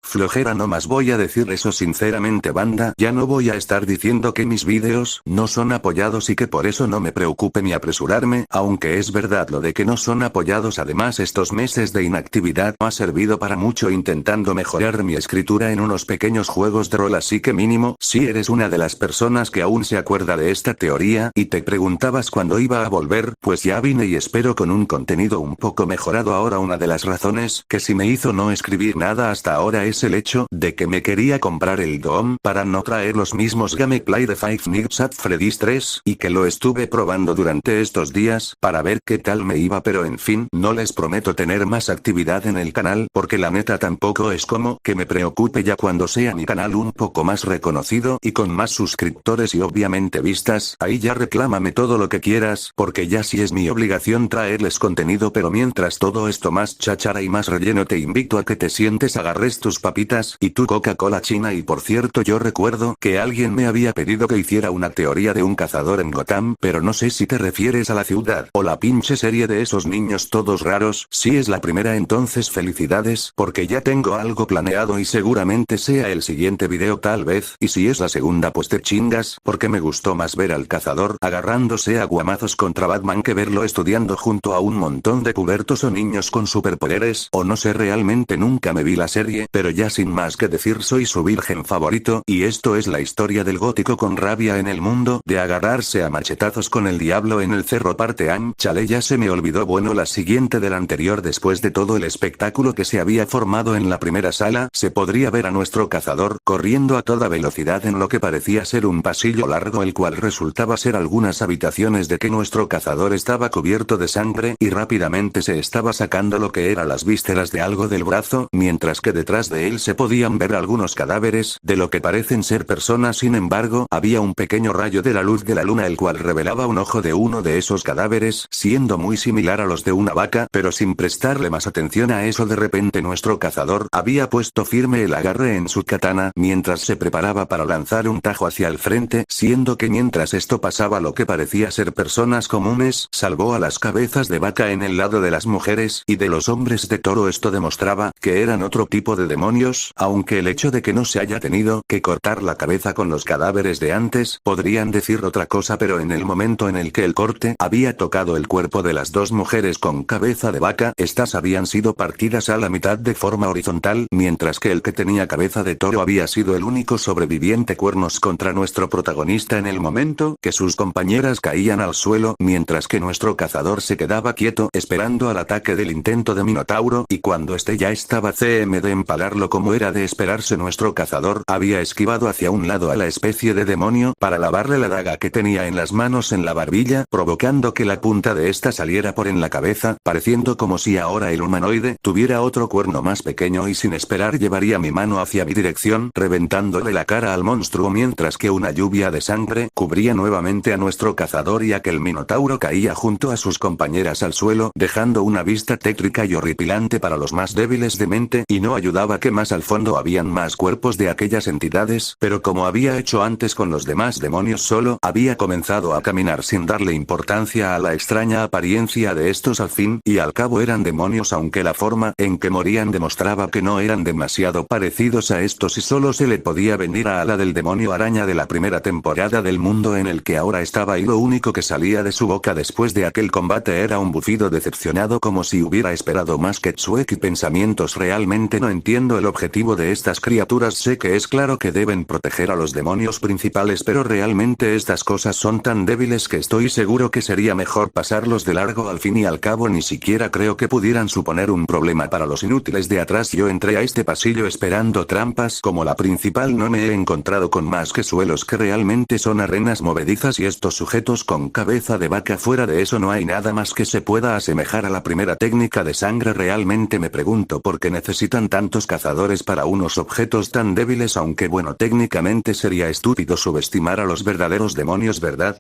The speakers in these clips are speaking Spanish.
Flojera nomás, voy a decir eso sinceramente, banda. Ya no voy a estar diciendo que mis vídeos no son apoyados y que por eso no me preocupe ni apresurarme, aunque es verdad lo de que no son apoyados. Además, estos meses de inactividad ha servido para mucho intentando mejorar mi escritura en unos pequeños juegos de rol, así que mínimo, si eres una de las personas que aún se acuerda de esta teoría y te preguntabas cuándo iba a volver, pues ya vine y espero con un contenido un poco mejorado. Ahora, una de las razones que sí me hizo no escribir nada hasta ahora es el hecho de que me quería comprar el DOM para no traer los mismos gameplay de Five Nights at Freddy's 3 y que lo estuve probando durante estos días para ver qué tal me iba, pero en fin, no les prometo tener más actividad en el canal porque la neta tampoco es como que me preocupe ya cuando sea mi canal un poco más reconocido y con más suscriptores y obviamente vistas, ahí ya reclámame todo lo que quieras porque ya sí es mi obligación traerles contenido. Pero mientras todo esto, más cháchara y más relleno, te invito a que te sientes, agarres tus papitas y tu Coca-Cola china. Y por cierto, yo recuerdo que alguien me había pedido que hiciera una teoría de un cazador en Gotham, pero no sé si te refieres a la ciudad o la pinche serie de esos niños todos raros. Si es la primera, entonces felicidades, porque ya tengo algo planeado y seguramente sea el siguiente video tal vez, y si es la segunda pues te chingas, porque me gustó más ver al cazador agarrándose a guamazos contra Batman que verlo estudiando junto a un montón de pubertos o niños con superpoderes, o no sé, realmente nunca me vi la serie, pero ya sin más que decir, soy su virgen favorito, y esto es la historia del gótico con rabia en el mundo de agarrarse a machetazos con el diablo en el cerro parte am. Chale, ya se me olvidó. Bueno, la siguiente del anterior. Después de todo el espectáculo que se había formado en la primera sala, se podría ver a nuestro cazador corriendo a toda velocidad en lo que parecía ser un pasillo largo, el cual resultaba ser algunas habitaciones, de que nuestro cazador estaba cubierto de sangre y rápidamente se estaba sacando lo que eran las vísceras de algo del brazo, mientras que detrás de él se podían ver algunos cadáveres de lo que parecen ser personas. Sin embargo, había un pequeño rayo de la luz de la luna el cual revelaba un ojo de uno de esos cadáveres, siendo muy similar a los de una vaca, pero sin prestarle más atención a eso, de repente nuestro cazador había puesto firme el agarre en su katana mientras se preparaba para lanzar un tajo hacia el frente, siendo que mientras esto pasaba lo que parecía ser personas comunes salvó a las cabezas de vaca en el lado de las mujeres y de los hombres de toro. Esto demostraba que eran otro tipo de demonios, aunque el hecho de que no se haya tenido que cortar la cabeza con los cadáveres de antes podrían decir otra cosa, pero en el momento en el que el corte había tocado el cuerpo de las dos mujeres con cabeza de vaca, estas habían sido partidas a la mitad de forma horizontal, mientras que el que tenía cabeza de toro había sido el único sobreviviente. Cuernos contra nuestro protagonista en el momento que sus compañeras caían al suelo, mientras que nuestro cazador se quedaba quieto esperando al ataque del intento de Minotauro, y cuando este ya estaba CM de empalarlo como era de esperarse, nuestro cazador había esquivado hacia un lado a la especie de demonio para lavarle la daga que tenía en las manos en la barbilla, provocando que la punta de esta saliera por en la cabeza, pareciendo como si ahora el humanoide tuviera otro cuerno más pequeño, y sin esperar llevaría mi mano hacia mi dirección, reventándole la cara al monstruo, mientras que una lluvia de sangre cubría nuevamente a nuestro cazador y aquel minotauro caía junto a sus compañeras al suelo, dejando una vista tétrica y horripilante para los más débiles de mente, y no ayudaba que más al fondo habían más cuerpos de aquellas entidades, pero como había hecho antes con los demás demonios, solo había comenzado a caminar sin darle importancia a la extraña apariencia de estos. Al fin y al cabo eran demonios, aunque la forma en que morían demostraba que no eran demasiado parecidos a estos, y solo se le podía venir a la del demonio araña de la primera temporada del mundo en el que ahora estaba, y lo único que salía de su boca después de aquel combate era un bufido decepcionado, como si hubiera esperado más que Tsueki. Pensamientos: realmente no entiendo el objetivo de estas criaturas. Sé que es claro que deben proteger a los demonios principales, pero realmente estas cosas son tan débiles que estoy seguro que sería mejor pasarlos de largo. Al fin y al cabo ni siquiera creo que pudieran suponer un problema para los inútiles de atrás. Yo entré a este pasillo esperando trampas como la principal, no me he encontrado con más que suelos que realmente son arenas movedizas y estos sujetos con cabeza de vaca. Fuera de eso no hay nada más que se pueda asemejar a la primera técnica de sangre. Realmente me pregunto por qué necesitan tantos cazadores para unos objetos tan débiles, aunque bueno, técnicamente sería estúpido subestimar a los verdaderos demonios, ¿verdad?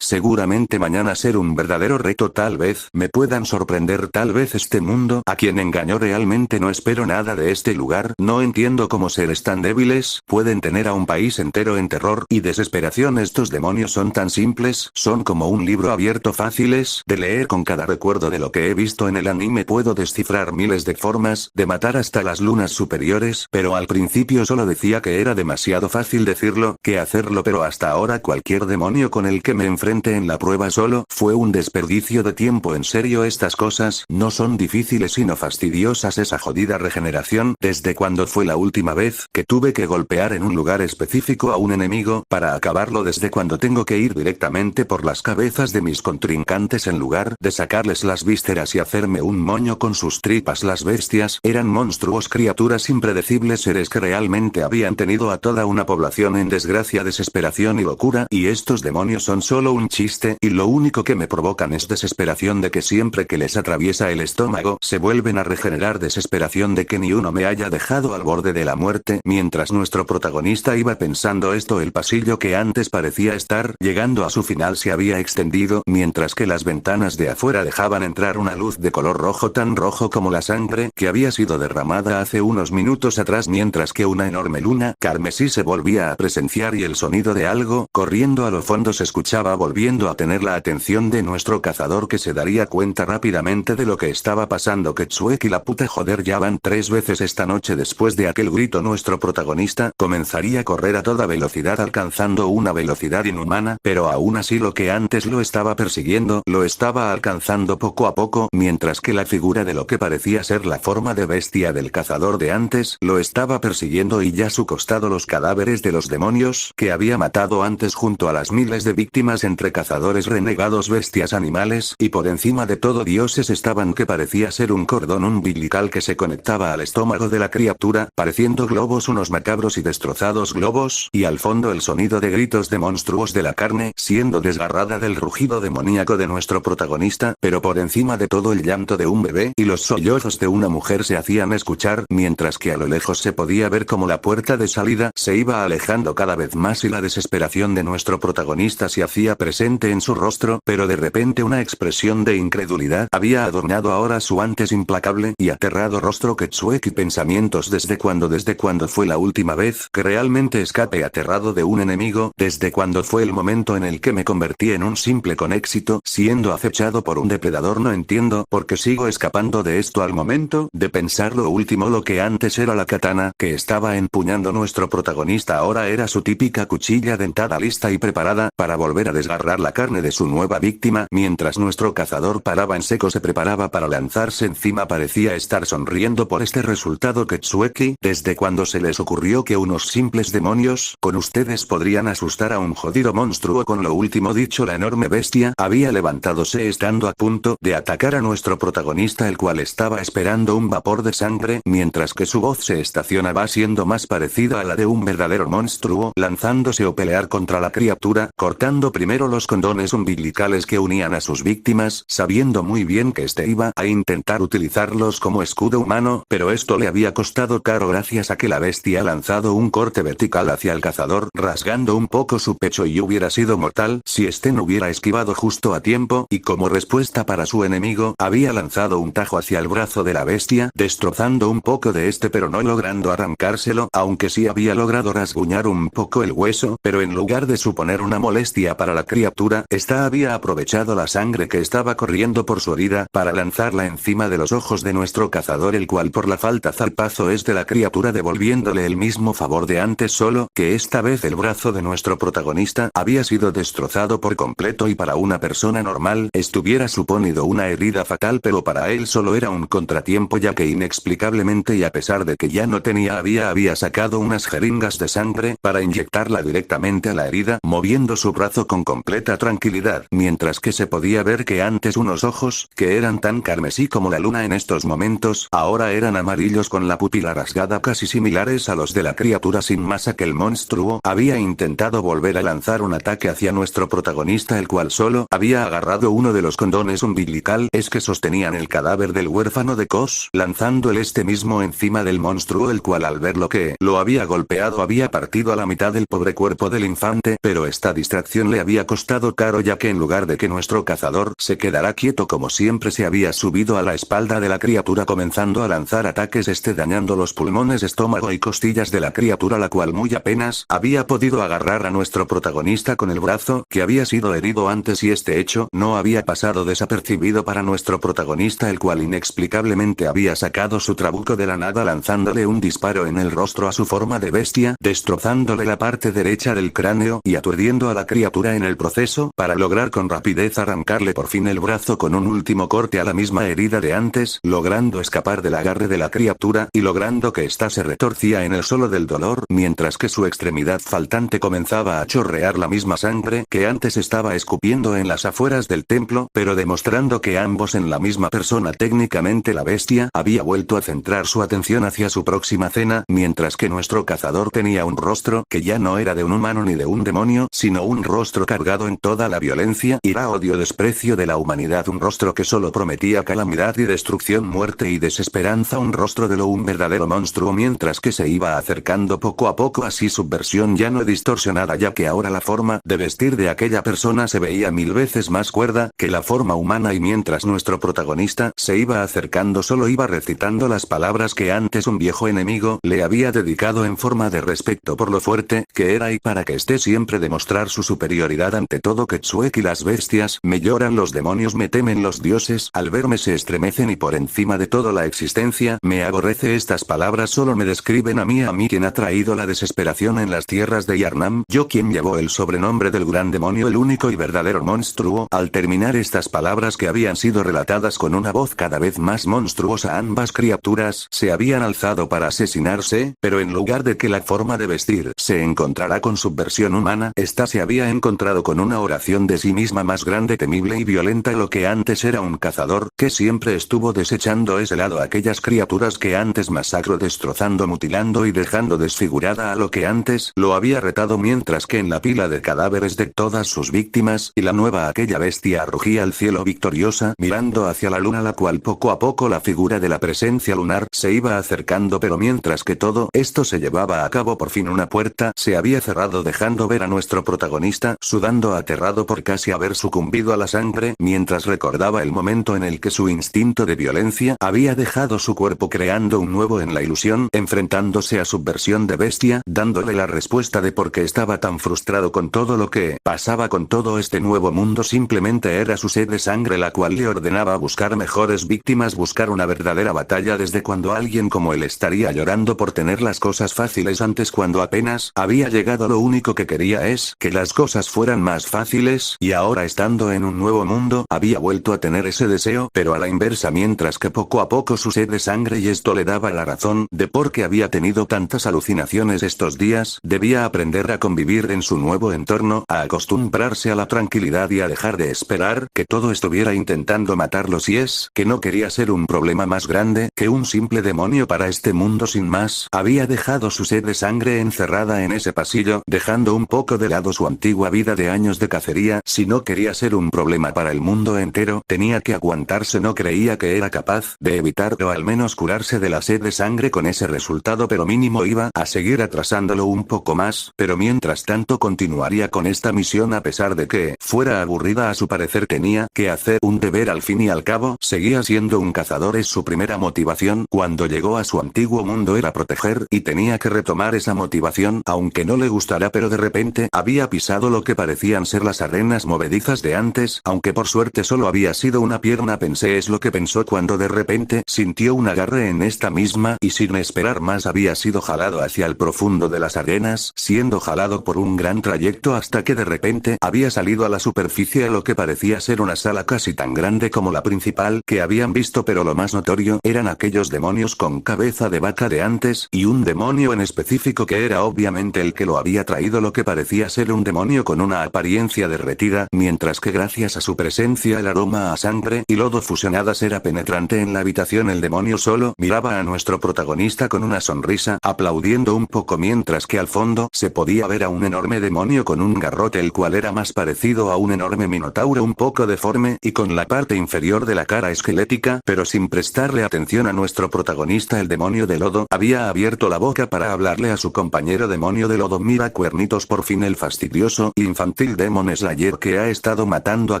Seguramente mañana ser un verdadero reto, tal vez me puedan sorprender, tal vez este mundo a quien engañó realmente. No espero nada de este lugar, no entiendo cómo seres tan débiles pueden tener a un país entero en terror y desesperación. Estos demonios son tan simples, son como un libro abierto fáciles de leer. Con cada recuerdo de lo que he visto en el anime puedo descifrar miles de formas de matar hasta las lunas superiores, pero al principio solo decía que era demasiado fácil decirlo que hacerlo, pero hasta ahora cualquier demonio con el que me enfrente en la prueba solo fue un desperdicio de tiempo. En serio, estas cosas no son difíciles sino fastidiosas. Esa jodida regeneración, ¿desde cuándo fue la última vez que tuve que golpear en un lugar específico a un enemigo para acabarlo? ¿Desde cuándo tengo que ir directamente por las cabezas de mis contrincantes en lugar de sacarles las vísceras y hacerme un moño con sus tripas? Las bestias eran monstruos, criaturas impredecibles, seres que realmente habían tenido a toda una población en desgracia, desesperación y locura, y estos demonios son solo un chiste, y lo único que me provocan es desesperación de que siempre que les atraviesa el estómago se vuelven a regenerar, desesperación de que ni uno me haya dejado al borde de la muerte. Mientras nuestro protagonista iba pensando esto, el pasillo que antes parecía estar llegando a su final se había extendido, mientras que las ventanas de afuera dejaban entrar una luz de color rojo, tan rojo como la sangre que había sido derramada hace unos minutos atrás, mientras que una enorme luna carmesí se volvía a presenciar y el sonido de algo corriendo a lo fondo se escuchaba, volviendo a tener la atención de nuestro cazador, que se daría cuenta rápidamente de lo que estaba pasando. Ketsueki, la puta, joder, ya van 3 veces esta noche. Después de aquel grito nuestro protagonista comenzaría a correr a toda velocidad, alcanzando una velocidad inhumana, pero aún así lo que antes lo estaba persiguiendo lo estaba alcanzando poco a poco, mientras que la figura de lo que parecía ser la forma de bestia del cazador de antes lo estaba persiguiendo, y ya a su costado los cadáveres de los demonios que había matado antes junto a las miles de víctimas entre cazadores renegados, bestias, animales y por encima de todo dioses estaban, que parecía ser un cordón umbilical que se conectaba al estómago de la criatura, pareciendo globos, unos macabros y destrozados globos, y al fondo el sonido de gritos de monstruos de la carne siendo desgarrada del rugido demoníaco de nuestro protagonista, pero por encima de todo el llanto de un bebé y los sollozos de una mujer se hacían escuchar, mientras que a lo lejos se podía ver como la puerta de salida se iba alejando cada vez más y la desesperación de nuestro protagonista se hacía presente en su rostro, pero de repente una expresión de incredulidad había adornado ahora su antes implacable y aterrado rostro. Ketsueki, pensamientos: ¿desde cuándo fue la última vez que realmente escapé aterrado de un enemigo? ¿Desde cuándo fue el momento en el que me convertí en un simple con éxito, siendo acechado por un depredador? No entiendo por qué sigo escapando de esto. Al momento de pensar lo último, lo que antes era la katana que estaba empuñando nuestro protagonista ahora era su típica cuchilla dentada, lista y preparada para volver a desgarrar la carne de su nueva víctima. Mientras nuestro cazador paraba en seco, se preparaba para lanzarse encima. Parecía estar sonriendo por este resultado. Ketsueki, ¿desde cuándo se les ocurrió que unos simples demonios con ustedes podrían asustar a un jodido monstruo? Con lo último dicho, la enorme bestia había levantadose estando a punto de atacar a nuestro protagonista, el cual estaba esperando un vapor de sangre, mientras que su voz se estacionaba siendo más parecida a la de un verdadero monstruo, lanzándose o pelear contra la criatura, cortando primero los condones umbilicales que unían a sus víctimas, sabiendo muy bien que este iba a intentar utilizarlos como escudo humano, pero esto le había costado caro gracias a que la bestia ha lanzado un corte vertical hacia el cazador, rasgando un poco su pecho, y hubiera sido mortal si este no hubiera esquivado justo a tiempo, y como respuesta para su enemigo, había lanzado un tajo hacia el brazo de la bestia, destrozando un poco de este pero no logrando arrancárselo, aunque sí había logrado rasguñar un poco el hueso, pero en lugar de suponer una molestia para la criatura, esta había aprovechado la sangre que estaba corriendo por su herida para lanzarla encima de los ojos de nuestro cazador, el cual por la falta zarpazo es de la criatura, devolviéndole el mismo favor de antes, solo que esta vez el brazo de nuestro protagonista había sido destrozado por completo, y para una persona normal estuviera suponido una herida fatal, pero para él solo era un contratiempo, ya que inexplicablemente y a pesar de que ya no tenía había sacado unas jeringas de sangre para inyectarla directamente a la herida, moviendo su brazo con completa tranquilidad, mientras que se podía ver que antes unos ojos, que eran tan carmesí como la luna en estos momentos, ahora eran amarillos con la pupila rasgada, casi similares a los de la criatura. Sin más, aquel monstruo había intentado volver a lanzar un ataque hacia nuestro protagonista, el cual solo había agarrado uno de los condones umbilicales que sostenían el cadáver del huérfano de Kos, lanzando este mismo encima del monstruo, el cual al ver lo que lo había golpeado había partido a la mitad el pobre cuerpo del infante, pero esta distracción le había costado caro, ya que en lugar de que nuestro cazador se quedara quieto como siempre, se había subido a la espalda de la criatura comenzando a lanzar ataques, dañando los pulmones, estómago y costillas de la criatura, la cual muy apenas había podido agarrar a nuestro protagonista con el brazo, que había sido herido antes, y este hecho no había pasado desapercibido para nuestro protagonista, el cual inexplicablemente había sacado su trabuco de la nada lanzándole un disparo en el rostro a su forma de bestia, destrozándole la parte derecha del cráneo y aturdiendo a la criatura en el proceso, para lograr con rapidez arrancarle por fin el brazo con un último corte a la misma herida de antes, logrando escapar del agarre de la criatura, y logrando que ésta se retorcía en el suelo del dolor, mientras que su extremidad faltante comenzaba a chorrear la misma sangre que antes estaba escupiendo en las afueras del templo, pero demostrando que ambos en la misma persona. Técnicamente la bestia había vuelto a centrar su atención hacia su próxima cena, mientras que nuestro cazador tenía un rostro que ya no era de un humano ni de un demonio, sino un rostro cargado en toda la violencia, ira, odio, desprecio de la humanidad, un rostro que solo prometía calamidad y destrucción, muerte y desesperanza, un rostro de un verdadero monstruo, mientras que se iba acercando poco a poco así su versión ya no distorsionada, ya que ahora la forma de vestir de aquella persona se veía 1000 veces más cuerda que la forma humana, y mientras nuestro protagonista se iba acercando solo iba recitando las palabras que antes un viejo enemigo le había dedicado en forma de respeto por lo fuerte que era y para que esté siempre demostrar su superioridad ante todo. Quetzuek y las bestias me lloran, los demonios me temen, los dioses al verme se estremecen y por encima de todo la existencia me aborrece. Estas palabras solo me describen a mí quien ha traído la desesperación en las tierras de Yarnam, yo quien llevó el sobrenombre del gran demonio, el único y verdadero monstruo. Al terminar estas palabras que habían sido relatadas con una voz cada vez más monstruosa, ambas criaturas se habían alzado para asesinarse, pero en lugar de que la forma de vestir se encontrara con su versión humana, esta se había encontrado con una oración de sí misma más grande, temible y violenta. Lo que antes era un cazador, que siempre estuvo desechando ese lado aquellas criaturas que antes masacró, destrozando, mutilando y dejando desfigurada a lo que antes lo había retado, mientras que en la pila de cadáveres de todas sus víctimas y la nueva aquella bestia rugía al cielo victoriosa mirando hacia la luna, la cual poco a poco la figura de la presencia lunar se iba acercando, pero mientras que todo esto se llevaba a cabo por fin una puerta se había cerrado dejando ver a nuestro protagonista sudando aterrado por casi haber sucumbido a la sangre, mientras recordaba el momento en el que su instinto de violencia había dejado su cuerpo creando un nuevo en la ilusión, enfrentándose a su versión de bestia, dándole la respuesta de por qué estaba tan frustrado con todo lo que pasaba con todo este nuevo mundo. Simplemente era su sed de sangre la cual le ordenaba buscar mejores víctimas, buscar una verdadera batalla. Desde cuando alguien como él estaría llorando por tener las cosas fáciles antes, cuando apenas había llegado, lo único que quería es que las cosas fueran más fáciles, y ahora estando en un nuevo mundo había vuelto a tener ese deseo, pero a la inversa, mientras que poco a poco su sed de sangre, y esto le daba la razón de por qué había tenido tantas alucinaciones estos días, debía aprender a convivir en su nuevo entorno, a acostumbrarse a la tranquilidad y a dejar de esperar que todo estuviera intentando matarlo, si es que no quería ser un problema más grande que un simple demonio para este mundo. Sin más, había dejado su sed de sangre encerrada en ese pasillo, dejando un poco de lado su antigua vida de años de cacería. Si no quería ser un problema para el mundo entero, tenía que aguantarse. No creía que era capaz de evitar o al menos curarse de la sed de sangre con ese resultado, pero mínimo iba a seguir atrasándolo un poco más, pero mientras tanto continuaría con esta misión a pesar de que fuera aburrida. A su parecer tenía que hacer un deber, al fin y al cabo seguía siendo un cazador, es su primera motivación. Cuando llegó a su antiguo mundo era proteger y tenía que retomar esa motivación aunque no le gustara, pero de repente había pisado lo que parecían ser las arenas movedizas de antes, aunque por suerte solo había sido una pierna. Pensé, es lo que pensó cuando de repente sintió un agarre en esta misma y sin esperar más había sido jalado hacia el profundo de las arenas, siendo jalado por un gran trayecto hasta que de repente había salido a la superficie a lo que parecía ser una sala casi tan grande como la principal que habían visto, pero lo más notorio eran aquellos demonios con cabeza de vaca de antes, y un demonio en específico que era obviamente el que lo había traído, lo que parecía ser un demonio con una apariencia derretida, mientras que gracias a su presencia el aroma a sangre y lodo fusionadas era penetrante en la habitación. El demonio solo miraba a nuestro protagonista con una sonrisa, aplaudiendo un poco, mientras que al fondo se podía ver a un enorme demonio con un garrote, el cual era más parecido a un enorme minotauro, un poco deforme y con la parte inferior de la cara esquelética, pero sin prestarle atención a nuestro protagonista. El demonio de lodo había abierto la boca para hablarle a su compañero demonio de lodo. Mira, cuernitos, por fin el fastidioso infantil reptil Demon Slayer que ha estado matando a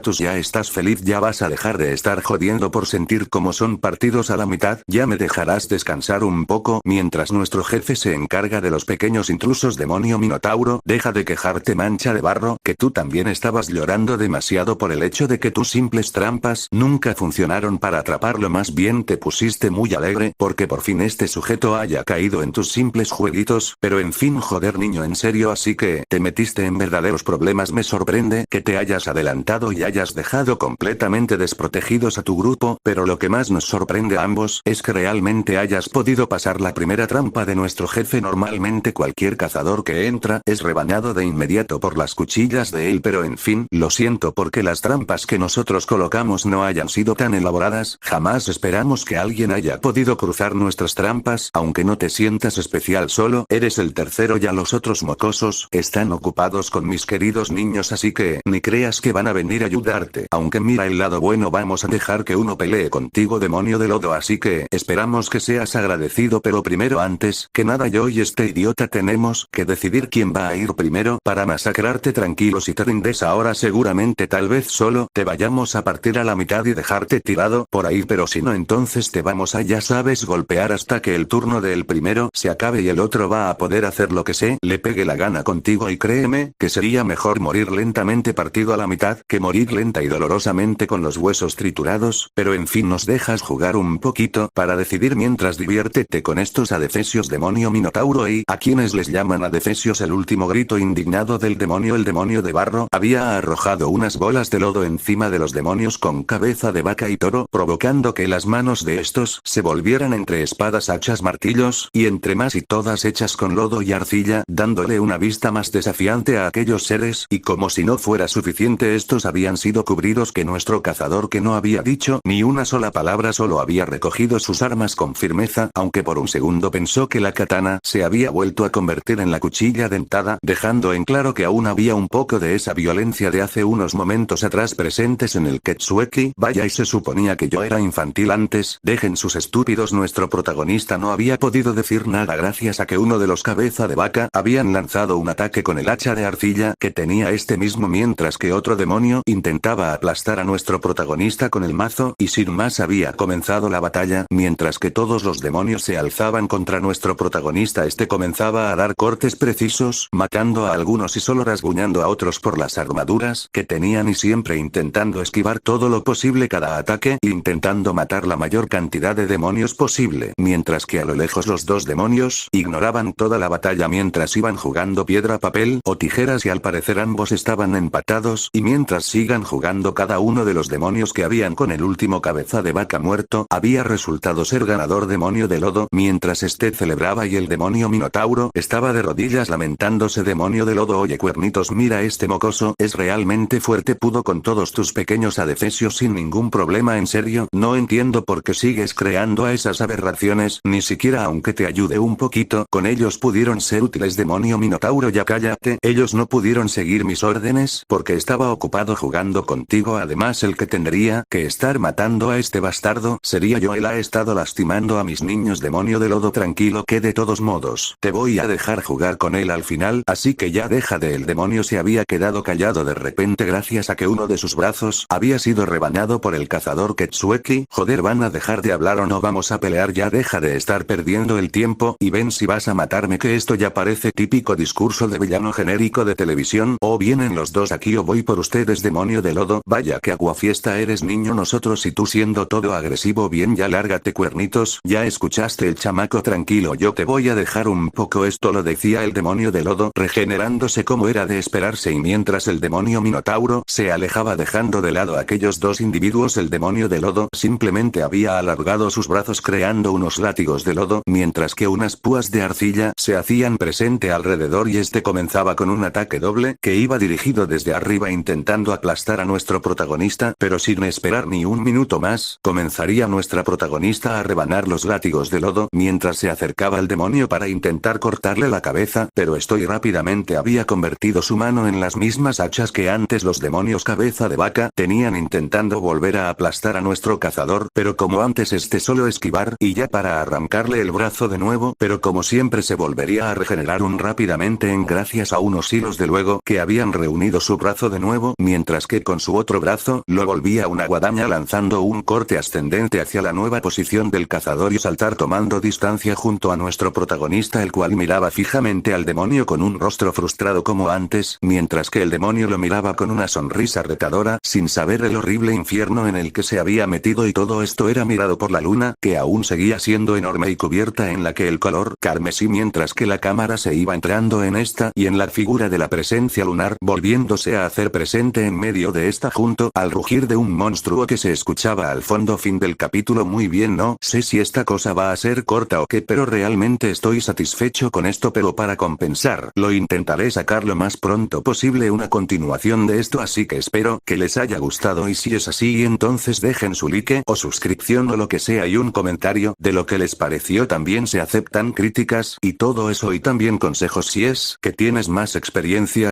tus. Ya estás feliz, ya vas a dejar de estar jodiendo por sentir como son partidos a la mitad, ya me dejarás descansar un poco mientras nuestro jefe se encarga de los pequeños intrusos. Demonio Minotauro, deja de quejarte, mancha de barro, que tú también estabas llorando demasiado por el hecho de que tus simples trampas nunca funcionaron para atraparlo, más bien te pusiste muy alegre porque por fin este sujeto haya caído en tus simples jueguitos, pero en fin, joder niño, en serio, así que te metiste en verdaderos problemas. Me sorprende que te hayas adelantado y hayas dejado completamente desprotegidos a tu grupo, pero lo que más nos sorprende a ambos es que realmente hayas podido pasar la primera trampa de nuestro jefe. Normalmente cualquier cazador que entra es rebañado de inmediato por las cuchillas de él, pero en fin, lo siento porque las trampas que nosotros colocamos no hayan sido tan elaboradas. Jamás esperamos que alguien haya podido cruzar nuestras trampas, aunque no te sientas especial, solo eres el tercero, ya los otros mocosos están ocupados con mis queridos niños, así que ni creas que van a venir a ayudarte. Aunque mira el lado bueno, vamos a dejar que uno pelee contigo, demonio de lodo, así que esperamos que seas agradecido, pero primero, antes que nada, yo y este idiota tenemos que decidir quién va a ir primero para masacrarte. Tranquilo, si te rindes ahora seguramente tal vez solo te vayamos a partir a la mitad y dejarte tirado por ahí, pero si no entonces te vamos a, ya sabes, golpear hasta que el turno del primero se acabe y el otro va a poder hacer lo que se le pegue la gana contigo, y créeme que sería mejor morir lentamente partido a la mitad que morir lenta y dolorosamente con los huesos triturados, pero en fin, nos dejas jugar un poquito para decidir mientras. Diviértete con estos adefesios, demonio Minotauro. ¿Y a quienes les llaman adefesios? El último grito indignado del demonio. El demonio de barro había arrojado unas bolas de lodo encima de los demonios con cabeza de vaca y toro, provocando que las manos de estos se volvieran entre espadas, hachas, martillos, y entre más, y todas hechas con lodo y arcilla, dándole una vista más desafiante a aquellos seres. Y como si no fuera suficiente, estos habían sido cubridos que nuestro cazador, que no había dicho ni una sola palabra, solo había recogido sus armas con firmeza, aunque por un segundo pensó que la katana se había vuelto a convertir en la cuchilla dentada, dejando en claro que aún había un poco de esa violencia de hace unos momentos atrás presentes en el Ketsueki. Vaya, y se suponía que yo era infantil antes. Dejen sus estúpidos. Nuestro protagonista no había podido decir nada gracias a que uno de los cabeza de vaca habían lanzado un ataque con el hacha de arcilla que tenía este mismo, mientras que otro demonio intentaba aplastar a nuestro protagonista con el mazo, y sin más había comenzado la batalla. Mientras que todos los demonios se alzaban contra nuestro protagonista, este comenzaba a dar cortes precisos, matando a algunos y solo rasguñando a otros por las armaduras que tenían, y siempre intentando esquivar todo lo posible cada ataque, intentando matar la mayor cantidad de demonios posible, mientras que a lo lejos los dos demonios ignoraban toda la batalla mientras iban jugando piedra, papel o tijeras, y al parecer ambos estaban empatados, y mientras sigan jugando, cada uno de los demonios que habían con el último cabeza de vaca muerto había resultado ser ganador. Demonio de lodo, mientras este celebraba y el demonio Minotauro estaba de rodillas lamentándose. Demonio de lodo, oye cuernitos, mira, este mocoso es realmente fuerte, pudo con todos tus pequeños adefesios sin ningún problema. En serio, no entiendo por qué sigues creando a esas aberraciones, ni siquiera aunque te ayude un poquito con ellos pudieron ser útiles. Demonio Minotauro, ya cállate, ellos no pudieron seguir mis órdenes porque estaba ocupado jugando contigo. Además, el que tendría que estar matando a este bastardo sería yo, él ha estado lastimando a mis niños. Demonio de lodo, tranquilo, que de todos modos te voy a dejar jugar con él al final, así que ya deja de. El demonio se había quedado callado de repente gracias a que uno de sus brazos había sido rebañado por el cazador Ketsueki. Joder, ¿van a dejar de hablar o no? Vamos a pelear ya, deja de estar perdiendo el tiempo y ven si vas a matarme, que esto ya parece típico discurso de villano genérico de televisión. O vienen los dos aquí o voy por ustedes. Demonio de lodo, vaya que aguafiesta eres, niño, nosotros y tú siendo todo agresivo. Bien, ya lárgate, cuernitos, ya escuchaste el chamaco, tranquilo, yo te voy a dejar un poco. Esto lo decía el demonio de lodo, regenerándose como era de esperarse, y mientras el demonio Minotauro se alejaba dejando de lado a aquellos dos individuos, el demonio de lodo simplemente había alargado sus brazos creando unos látigos de lodo, mientras que unas púas de arcilla se hacían presente alrededor, y este comenzaba con un ataque doble que iba dirigido desde arriba intentando aplastar a nuestro protagonista, pero sin esperar ni un minuto más, comenzaría nuestra protagonista a rebanar los látigos de lodo mientras se acercaba al demonio para intentar cortarle la cabeza, pero estoy rápidamente había convertido su mano en las mismas hachas que antes los demonios cabeza de vaca tenían intentando volver a aplastar a nuestro cazador, pero como antes este solo esquivar y ya para arrancarle el brazo de nuevo, pero como siempre se volvería a regenerar rápidamente gracias a unos hilos de luego que había habían reunido su brazo de nuevo, mientras que con su otro brazo, lo volvía una guadaña lanzando un corte ascendente hacia la nueva posición del cazador y saltar tomando distancia junto a nuestro protagonista, el cual miraba fijamente al demonio con un rostro frustrado como antes, mientras que el demonio lo miraba con una sonrisa retadora, sin saber el horrible infierno en el que se había metido, y todo esto era mirado por la luna, que aún seguía siendo enorme y cubierta en la que el color carmesí, mientras que la cámara se iba entrando en esta y en la figura de la presencia lunar, volviéndose a hacer presente en medio de esta junto al rugir de un monstruo que se escuchaba al fondo. Fin del capítulo. Muy bien, no sé si esta cosa va a ser corta o qué, pero realmente estoy satisfecho con esto, pero para compensar, lo intentaré sacar lo más pronto posible una continuación de esto, así que espero que les haya gustado, y si es así entonces dejen su like o suscripción o lo que sea y un comentario de lo que les pareció. También se aceptan críticas y todo eso, y también consejos si es que tienes más experiencia